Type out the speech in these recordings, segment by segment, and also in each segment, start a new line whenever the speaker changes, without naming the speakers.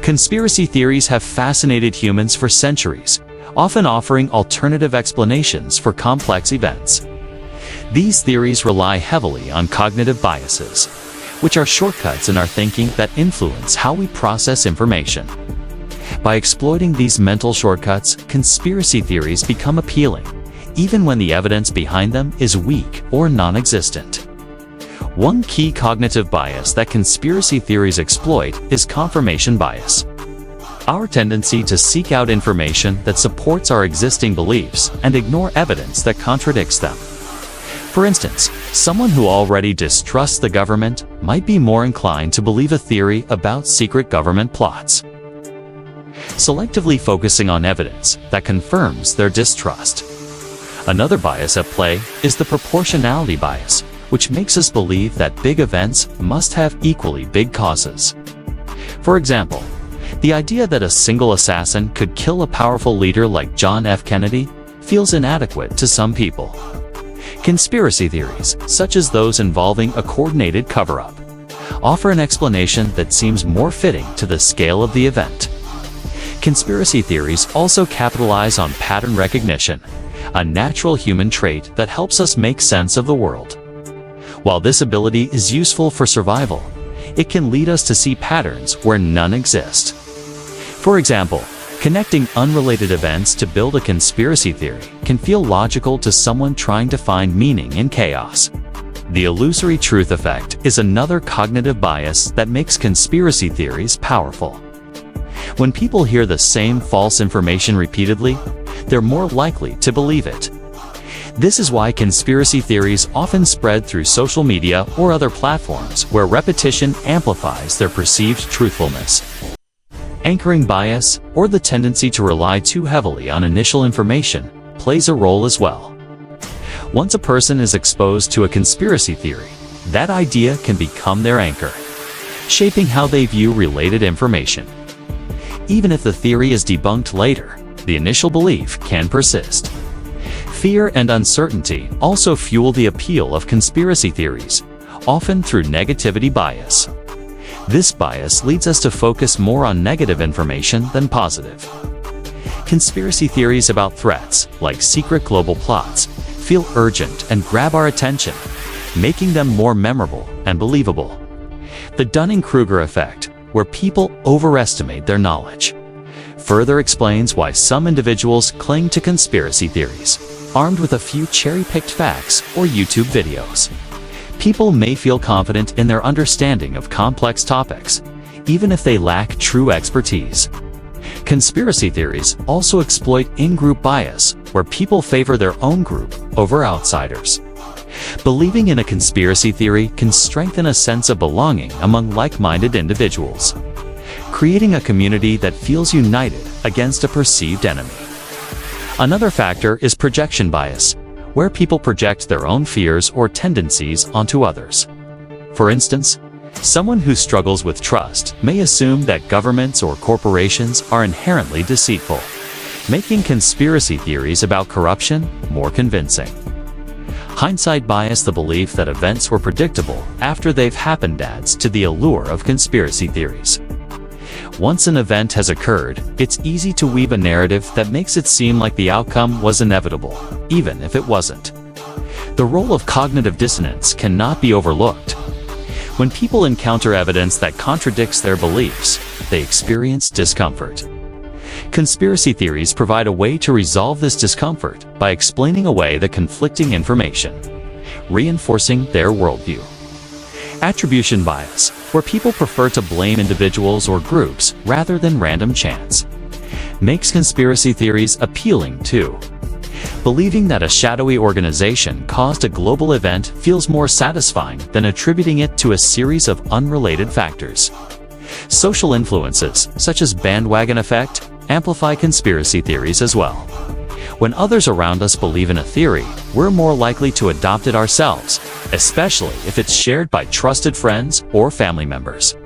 Conspiracy theories have fascinated humans for centuries, often offering alternative explanations for complex events. These theories rely heavily on cognitive biases, which are shortcuts in our thinking that influence how we process information. By exploiting these mental shortcuts, conspiracy theories become appealing, even when the evidence behind them is weak or non-existent. One key cognitive bias that conspiracy theories exploit is confirmation bias. Our tendency to seek out information that supports our existing beliefs and ignore evidence that contradicts them. For instance, someone who already distrusts the government might be more inclined to believe a theory about secret government plots. Selectively focusing on evidence that confirms their distrust. Another bias at play is the proportionality bias, which makes us believe that big events must have equally big causes. For example, the idea that a single assassin could kill a powerful leader like John F. Kennedy feels inadequate to some people. Conspiracy theories, such as those involving a coordinated cover-up, offer an explanation that seems more fitting to the scale of the event. Conspiracy theories also capitalize on pattern recognition, a natural human trait that helps us make sense of the world. While this ability is useful for survival, it can lead us to see patterns where none exist. For example, connecting unrelated events to build a conspiracy theory can feel logical to someone trying to find meaning in chaos. The illusory truth effect is another cognitive bias that makes conspiracy theories powerful. When people hear the same false information repeatedly, they're more likely to believe it. This is why conspiracy theories often spread through social media or other platforms where repetition amplifies their perceived truthfulness. Anchoring bias, or the tendency to rely too heavily on initial information, plays a role as well. Once a person is exposed to a conspiracy theory, that idea can become their anchor, shaping how they view related information. Even if the theory is debunked later, the initial belief can persist. Fear and uncertainty also fuel the appeal of conspiracy theories, often through negativity bias. This bias leads us to focus more on negative information than positive. Conspiracy theories about threats, like secret global plots, feel urgent and grab our attention, making them more memorable and believable. The Dunning-Kruger effect, where people overestimate their knowledge, further explains why some individuals cling to conspiracy theories, armed with a few cherry-picked facts or YouTube videos. People may feel confident in their understanding of complex topics, even if they lack true expertise. Conspiracy theories also exploit in-group bias, where people favor their own group over outsiders. Believing in a conspiracy theory can strengthen a sense of belonging among like-minded individuals, creating a community that feels united against a perceived enemy. Another factor is projection bias, where people project their own fears or tendencies onto others. For instance, someone who struggles with trust may assume that governments or corporations are inherently deceitful, making conspiracy theories about corruption more convincing. Hindsight bias, the belief that events were predictable after they've happened, adds to the allure of conspiracy theories. Once an event has occurred, it's easy to weave a narrative that makes it seem like the outcome was inevitable, even if it wasn't. The role of cognitive dissonance cannot be overlooked. When people encounter evidence that contradicts their beliefs, they experience discomfort. Conspiracy theories provide a way to resolve this discomfort by explaining away the conflicting information, reinforcing their worldview. Attribution bias, where people prefer to blame individuals or groups rather than random chance, makes conspiracy theories appealing too. Believing that a shadowy organization caused a global event feels more satisfying than attributing it to a series of unrelated factors. Social influences, such as bandwagon effect, amplify conspiracy theories as well. When others around us believe in a theory, we're more likely to adopt it ourselves, especially if it's shared by trusted friends or family members.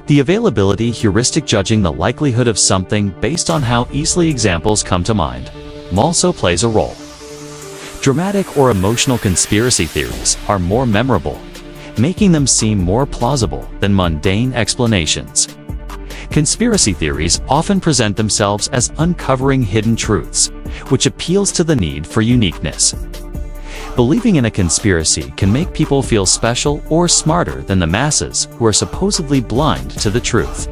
The availability heuristic, judging the likelihood of something based on how easily examples come to mind, also plays a role. Dramatic or emotional conspiracy theories are more memorable, making them seem more plausible than mundane explanations. Conspiracy theories often present themselves as uncovering hidden truths, which appeals to the need for uniqueness. Believing in a conspiracy can make people feel special or smarter than the masses who are supposedly blind to the truth.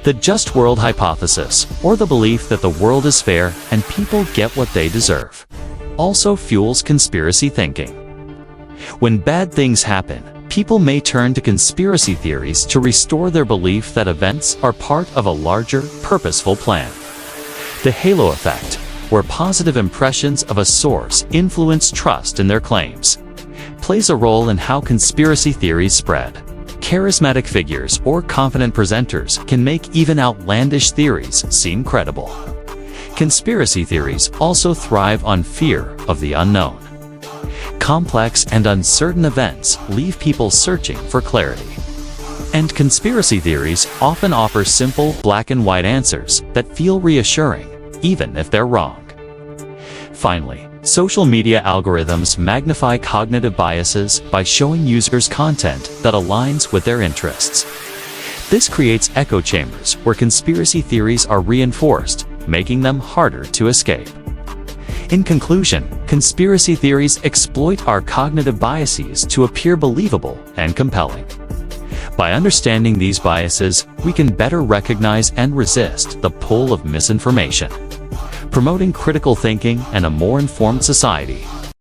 The just world hypothesis, or the belief that the world is fair and people get what they deserve, also fuels conspiracy thinking. When bad things happen, people may turn to conspiracy theories to restore their belief that events are part of a larger, purposeful plan. The halo effect, where positive impressions of a source influence trust in their claims, plays a role in how conspiracy theories spread. Charismatic figures or confident presenters can make even outlandish theories seem credible. Conspiracy theories also thrive on fear of the unknown. Complex and uncertain events leave people searching for clarity. And conspiracy theories often offer simple, black-and-white answers that feel reassuring, even if they're wrong. Finally, social media algorithms magnify cognitive biases by showing users content that aligns with their interests. This creates echo chambers where conspiracy theories are reinforced, making them harder to escape. In conclusion, conspiracy theories exploit our cognitive biases to appear believable and compelling. By understanding these biases, we can better recognize and resist the pull of misinformation, promoting critical thinking and a more informed society.